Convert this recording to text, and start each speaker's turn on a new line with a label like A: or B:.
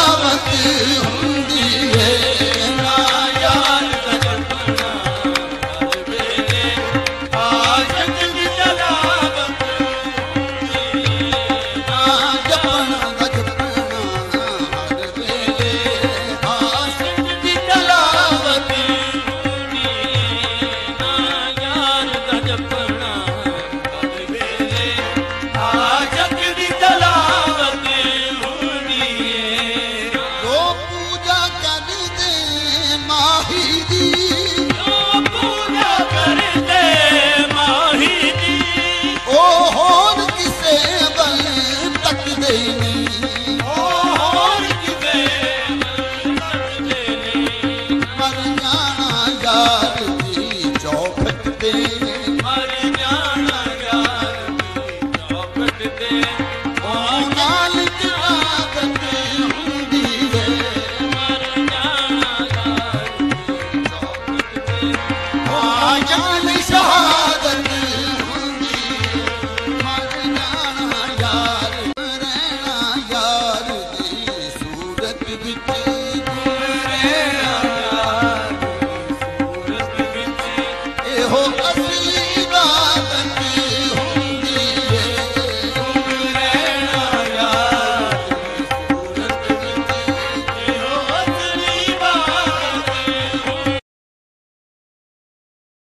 A: तलावत हुंदी है ना यार दा जपना हर वेले आशिक दी तलावत हुंदी ना जपना दा जपना हर वेले आशिक दी तलावत हुंदी ना यार दा जपना हर वेले आशिक दी तलावत हुंदी। जो पूजा कर दे माही दी